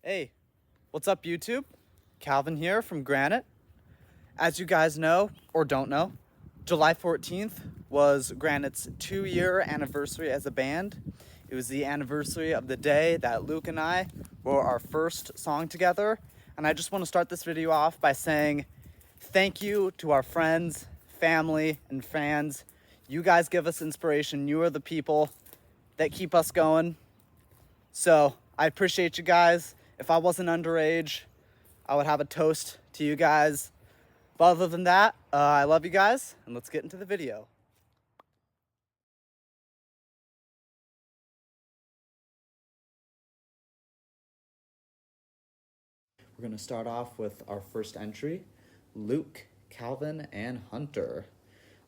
Hey, what's up YouTube? Calvin here from Granite. As you guys know, or don't know, July 14th was Granite's 2-year anniversary as a band. It was the anniversary of the day that Luke and I wrote our first song together. And I just want to start this video off by saying thank you to our friends, family, and fans. You guys give us inspiration. You are the people that keep us going. So I appreciate you guys. If I wasn't underage, I would have a toast to you guys. But other than that, I love you guys, and let's get into the video. We're gonna start off with our first entry, Luke, Calvin, and Hunter.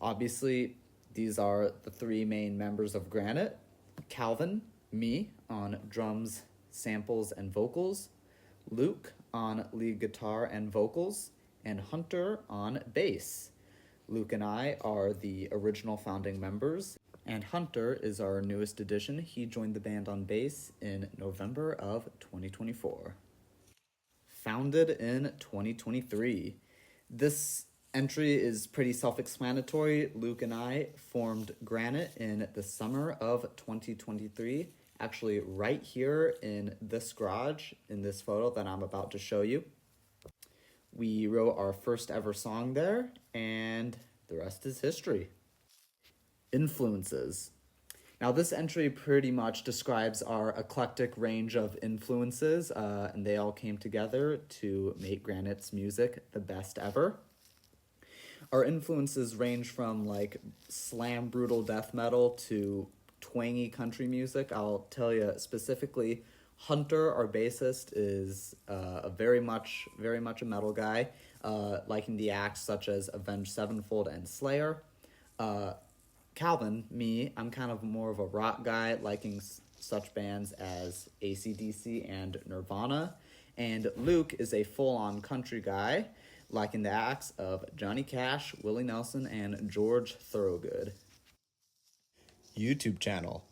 Obviously, these are the three main members of Granite. Calvin, me, on drums, samples, and vocals. Luke on lead guitar and vocals, and Hunter on bass. Luke and I are the original founding members, and Hunter is our newest addition. He joined the band on bass in November of 2024. Founded in 2023. This entry is pretty self-explanatory. Luke and I formed Granite in the summer of 2023, actually right here in this garage, in this photo that I'm about to show you. We wrote our first ever song there, and the rest is history. Influences. Now this entry pretty much describes our eclectic range of influences, and they all came together to make Granite's music the best ever. Our influences range from like slam brutal death metal to twangy country music. I'll tell you specifically, Hunter, our bassist, is a very much a metal guy, liking the acts such as Avenged Sevenfold and Slayer. Calvin, me, I'm kind of more of a rock guy, liking such bands as AC/DC and Nirvana. And Luke is a full-on country guy, liking the acts of Johnny Cash, Willie Nelson, and George Thorogood. YouTube channel.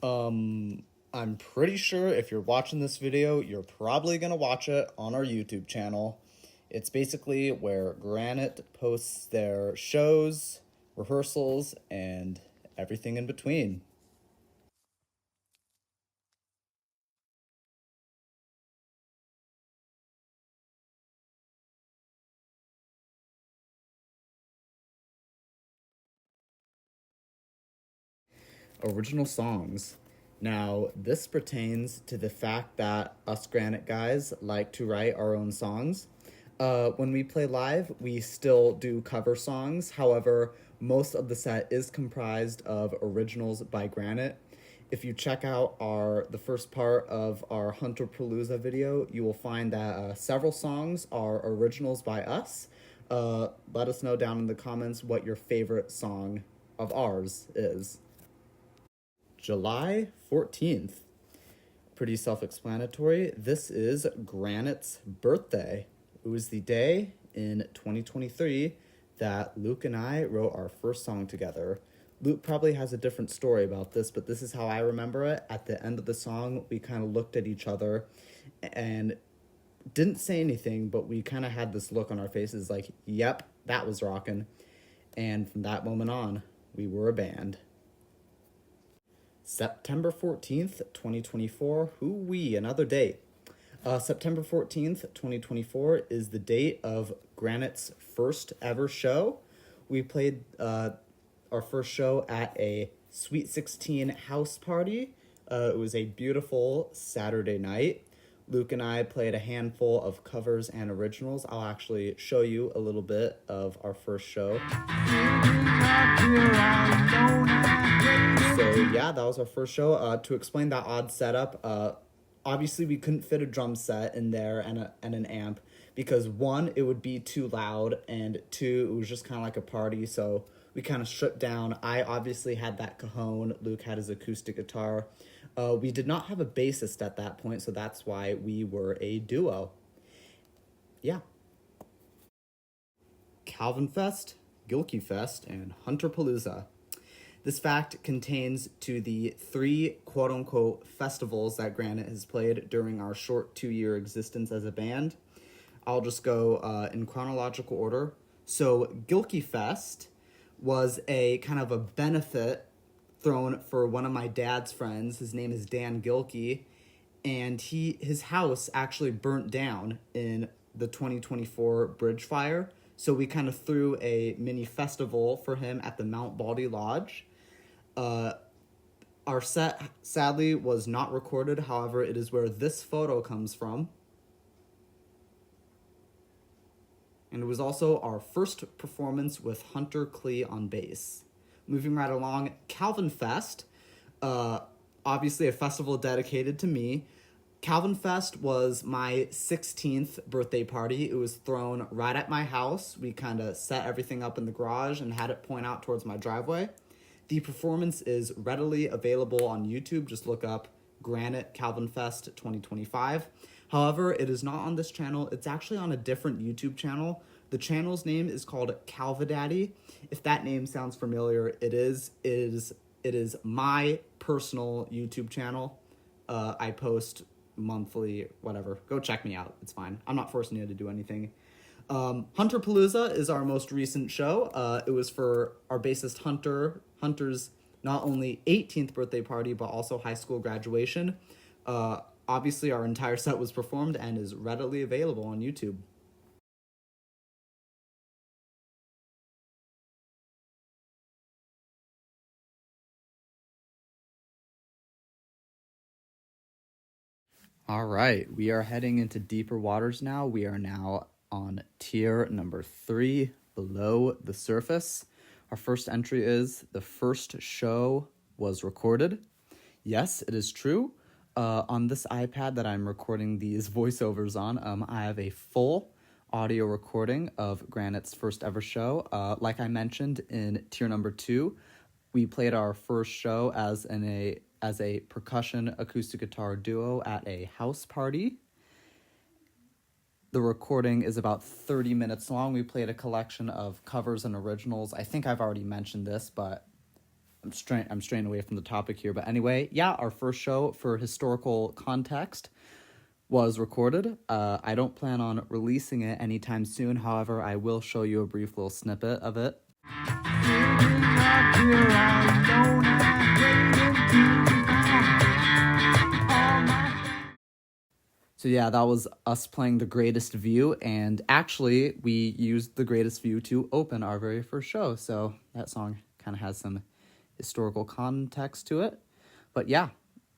I'm pretty sure if you're watching this video, you're probably gonna watch it on our YouTube channel. It's basically where Granite posts their shows, rehearsals, and everything in between. Original songs. Now, this pertains to the fact that us Granite guys like to write our own songs. When we play live, we still do cover songs. However, most of the set is comprised of originals by Granite. If you check out the first part of our Hunter Palooza video, you will find that several songs are originals by us. Let us know down in the comments what your favorite song of ours is. July 14th. Pretty self-explanatory. This is Granite's birthday. It was the day in 2023 that Luke and I wrote our first song together. Luke probably has a different story about this, but this is how I remember it. At the end of the song, we kind of looked at each other and didn't say anything, but we kind of had this look on our faces like, yep, that was rockin'. And from that moment on, we were a band. September 14th, 2024, hoo-wee, another date. September 14th, 2024 is the date of Granite's first ever show. We played our first show at a Sweet 16 house party. It was a beautiful Saturday night. Luke and I played a handful of covers and originals. I'll actually show you a little bit of our first show. So yeah, that was our first show. To explain that odd setup, obviously we couldn't fit a drum set in there and an amp because one, it would be too loud, and two, it was just kind of like a party, so we kind of stripped down. I obviously had that cajon. Luke had his acoustic guitar. We did not have a bassist at that point, so that's why we were a duo. Yeah. Calvin Fest, Gilkey Fest, and Hunter Palooza. This fact contains to the 3 quote-unquote festivals that Granite has played during our short 2-year existence as a band. I'll just go in chronological order. So Gilkey Fest was a kind of a benefit thrown for one of my dad's friends. His name is Dan Gilkey, and his house actually burnt down in the 2024 bridge fire. So we kind of threw a mini festival for him at the Mount Baldy Lodge. Our set, sadly, was not recorded. However, it is where this photo comes from. And it was also our first performance with Hunter Klee on bass. Moving right along, Calvin Fest, obviously a festival dedicated to me. Calvin Fest was my 16th birthday party. It was thrown right at my house. We kind of set everything up in the garage and had it point out towards my driveway. The performance is readily available on YouTube. Just look up Granite Calvin Fest 2025. However, it is not on this channel. It's actually on a different YouTube channel. The channel's name is called Calvadaddy. If that name sounds familiar, it is my personal YouTube channel. I post monthly, whatever. Go check me out. It's fine. I'm not forcing you to do anything. Hunterpalooza is our most recent show. It was for our bassist Hunter's not only 18th birthday party, but also high school graduation. Obviously, our entire set was performed and is readily available on YouTube. All right, we are heading into deeper waters now. We are now on tier number 3, below the surface. Our first entry is the first show was recorded. Yes, it is true. On this iPad that I'm recording these voiceovers on, I have a full audio recording of Granite's first ever show. Like I mentioned in tier number 2, we played our first show as a percussion acoustic guitar duo at a house party. The recording is about 30 minutes long. We played a collection of covers and originals. I think I've already mentioned this, but I'm straying away from the topic here. But anyway, yeah, our first show, for historical context, was recorded. I don't plan on releasing it anytime soon. However, I will show you a brief little snippet of it. So yeah, that was us playing The Greatest View, and actually we used The Greatest View to open our very first show, so that song kind of has some historical context to it. But yeah,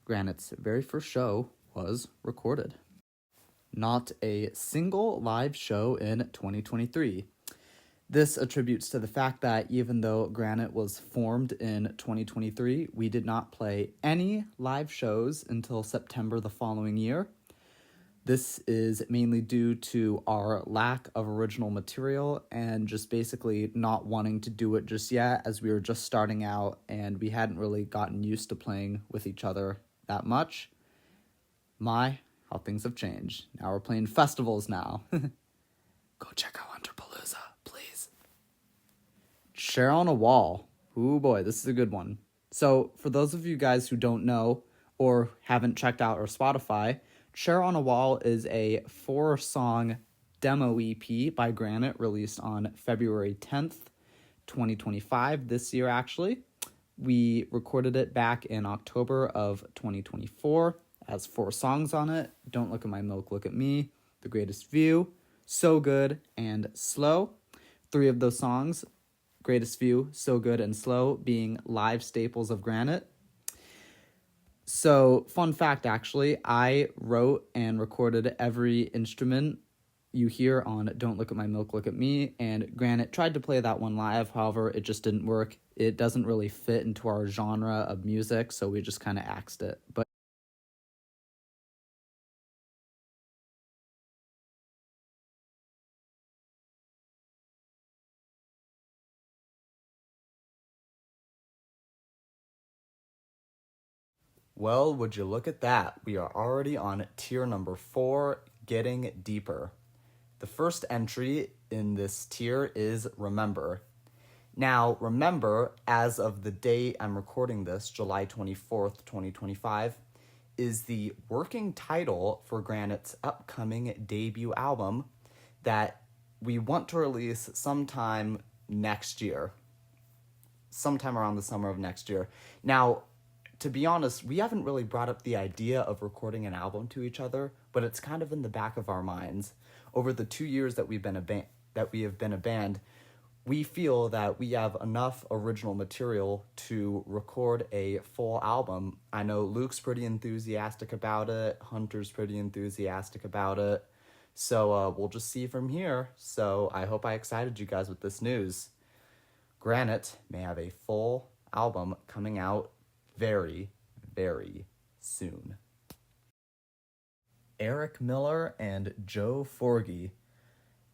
Granite's very first show was recorded. Not a single live show in 2023. This attributes to the fact that even though Granite was formed in 2023, we did not play any live shows until September the following year. This is mainly due to our lack of original material and just basically not wanting to do it just yet, as we were just starting out and we hadn't really gotten used to playing with each other that much. How things have changed. Now we're playing festivals now. Go check out Hunterpalooza, please. Share on a Wall. Ooh boy, this is a good one. So for those of you guys who don't know or haven't checked out our Spotify, Share on a Wall is a 4-song demo EP by Granite released on February 10th, 2025, this year actually. We recorded it back in October of 2024. It has 4 songs on it. Don't Look at My Milk, Look at Me, The Greatest View, So Good, and Slow. 3 of those songs, Greatest View, So Good, and Slow, being live staples of Granite. So, fun fact, actually, I wrote and recorded every instrument you hear on Don't Look at My Milk, Look at Me, and Granite tried to play that one live, however, it just didn't work. It doesn't really fit into our genre of music, so we just kind of axed it. But well, would you look at that? We are already on tier number 4, Getting Deeper. The first entry in this tier is Remember. Now, remember, as of the day I'm recording this, July 24th, 2025, is the working title for Granite's upcoming debut album that we want to release sometime next year. Sometime around the summer of next year. Now, to be honest, we haven't really brought up the idea of recording an album to each other, but it's kind of in the back of our minds. Over the 2 years that we have been a band, we feel that we have enough original material to record a full album. I know Luke's pretty enthusiastic about it. Hunter's pretty enthusiastic about it. So we'll just see from here. So I hope I excited you guys with this news. Granite may have a full album coming out very, very soon. Eric Miller and Joe Forgy.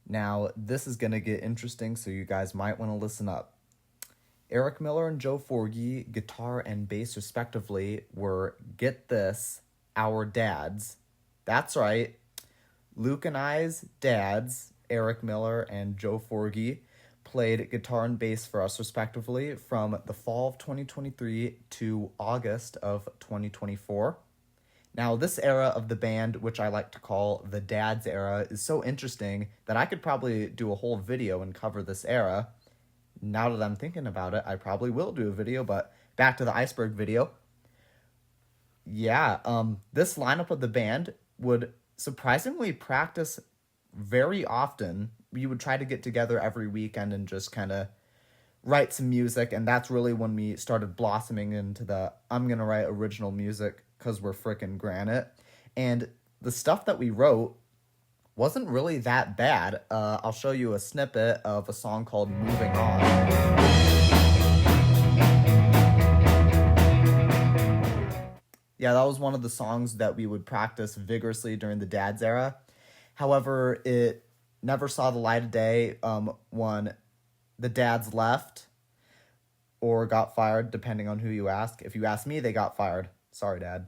Now, this is going to get interesting, so you guys might want to listen up. Eric Miller and Joe Forgy, guitar and bass respectively, were, get this, our dads. That's right. Luke and I's dads, Eric Miller and Joe Forgy, played guitar and bass for us respectively from the fall of 2023 to August of 2024. Now, this era of the band, which I like to call the Dad's era, is so interesting that I could probably do a whole video and cover this era. Now that I'm thinking about it, I probably will do a video, but back to the Iceberg video. Yeah, this lineup of the band would surprisingly practice very often. We would try to get together every weekend and just kind of write some music, and that's really when we started blossoming into the I'm gonna write original music because we're frickin' Granite. And the stuff that we wrote wasn't really that bad. I'll show you a snippet of a song called Moving On. Yeah, that was one of the songs that we would practice vigorously during the Dad's era. However, it never saw the light of day when the Dads left or got fired, depending on who you ask. If you ask me, they got fired. Sorry, Dad.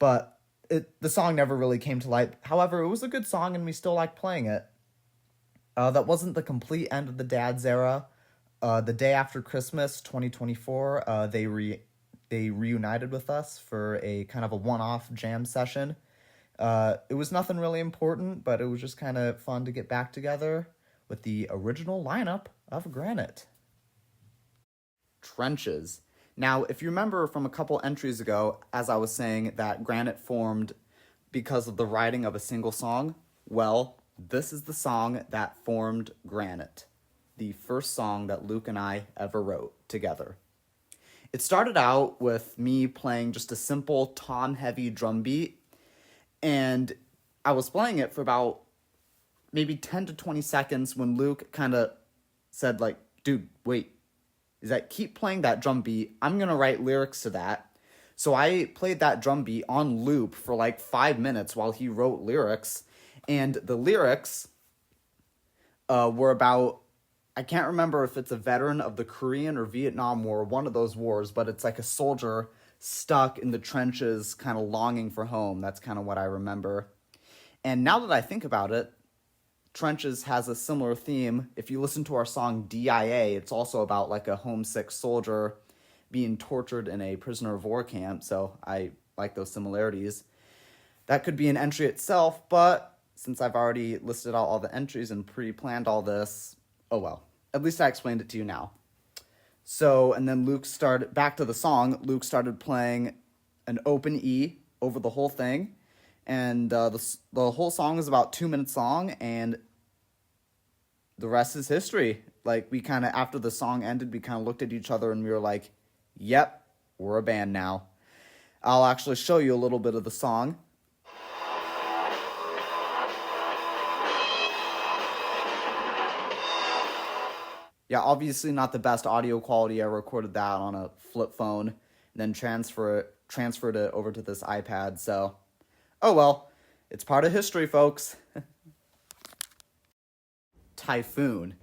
But the song never really came to light. However, it was a good song, and we still like playing it. That wasn't the complete end of the Dad's era. The day after Christmas, 2024, they reunited with us for a kind of a one-off jam session. It was nothing really important, but it was just kind of fun to get back together with the original lineup of Granite. Trenches. Now, if you remember from a couple entries ago, as I was saying that Granite formed because of the writing of a single song, well, this is the song that formed Granite, the first song that Luke and I ever wrote together. It started out with me playing just a simple tom-heavy drum beat, and I was playing it for about maybe 10 to 20 seconds when Luke kind of said, like, dude, wait, is that keep playing that drum beat. I'm going to write lyrics to that. So I played that drum beat on loop for like 5 minutes while he wrote lyrics. And the lyrics were about, I can't remember if it's a veteran of the Korean or Vietnam War, one of those wars, but it's like a soldier stuck in the trenches kind of longing for home. That's kind of what I remember. And now that I think about it, Trenches has a similar theme. If you listen to our song DIA, it's also about like a homesick soldier being tortured in a prisoner of war camp, so I like those similarities. That could be an entry itself, but since I've already listed out all the entries and pre-planned all this, oh well. At least I explained it to you now. So, and then Luke started, back to the song, Luke started playing an open E over the whole thing. And the whole song is about 2 minutes long, and the rest is history. Like, we kind of, after the song ended, we kind of looked at each other and we were like, yep, we're a band now. I'll actually show you a little bit of the song. Yeah, obviously not the best audio quality. I recorded that on a flip phone, and then transferred it over to this iPad, so oh well, it's part of history, folks. Typhoon.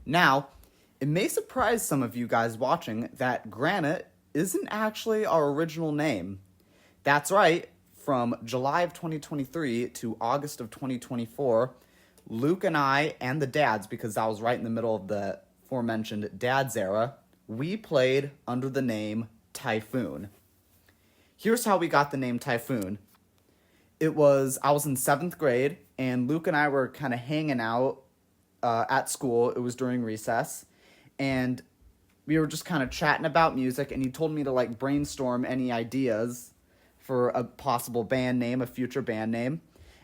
Now, it may surprise some of you guys watching that Granite isn't actually our original name. That's right, from July of 2023 to August of 2024, Luke and I and the Dads, because I was right in the middle of the aforementioned Dad's era, we played under the name Typhoon. Here's how we got the name Typhoon. I was in 7th grade, and Luke and I were kind of hanging out at school. It was during recess, and we were just kind of chatting about music, and he told me to like brainstorm any ideas for a possible band name, a future band name.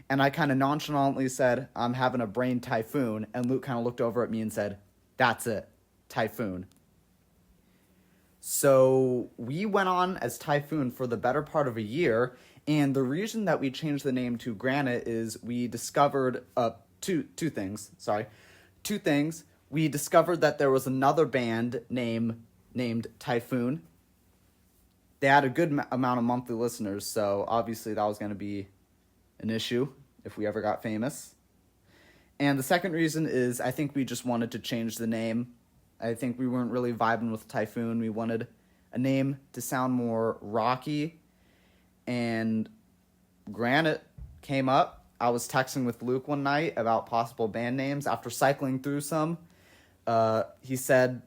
And I kind of nonchalantly said, I'm having a brain typhoon. And Luke kind of looked over at me and said, that's it, Typhoon. So we went on as Typhoon for the better part of a year. And the reason that we changed the name to Granite is we discovered two things. We discovered that there was another band named Typhoon. They had a good amount of monthly listeners, so obviously that was going to be an issue if we ever got famous. And the second reason is I think we just wanted to change the name. I think we weren't really vibing with Typhoon. We wanted a name to sound more rocky, and Granite came up. I was texting with Luke one night about possible band names. After cycling through some, he said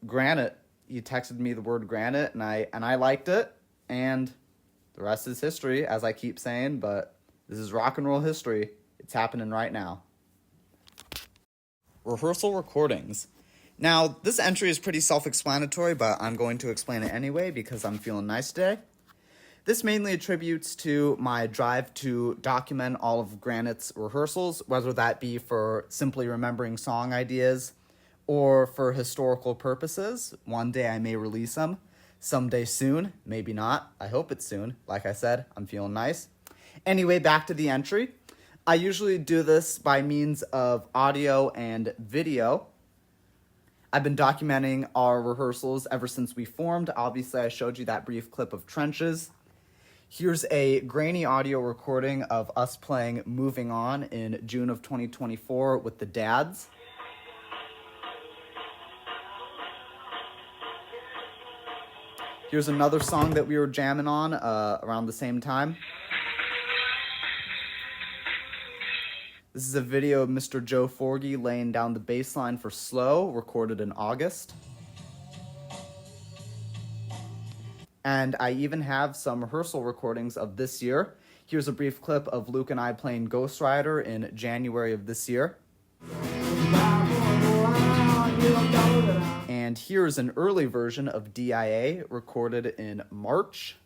Granite. He texted me the word Granite, and I liked it, and the rest is history, as I keep saying, but this is rock and roll history. It's happening right now. Rehearsal recordings. Now, this entry is pretty self-explanatory, but I'm going to explain it anyway because I'm feeling nice today. This mainly attributes to my drive to document all of Granite's rehearsals, whether that be for simply remembering song ideas or for historical purposes. One day I may release them. Someday soon. Maybe not. I hope it's soon. Like I said, I'm feeling nice. Anyway, back to the entry. I usually do this by means of audio and video. I've been documenting our rehearsals ever since we formed. Obviously, I showed you that brief clip of Trenches. Here's a grainy audio recording of us playing Moving On in June of 2024 with the Dads. Here's another song that we were jamming on around the same time. This is a video of Mr. Joe Forgy laying down the bass line for Slow, recorded in August. And I even have some rehearsal recordings of this year. Here's a brief clip of Luke and I playing Ghost Rider in January of this year. And here's an early version of DIA recorded in March.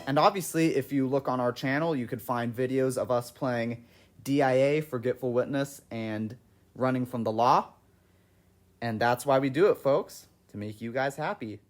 And obviously, if you look on our channel, you could find videos of us playing DIA, Forgetful Witness, and Running from the Law. And that's why we do it, folks, to make you guys happy.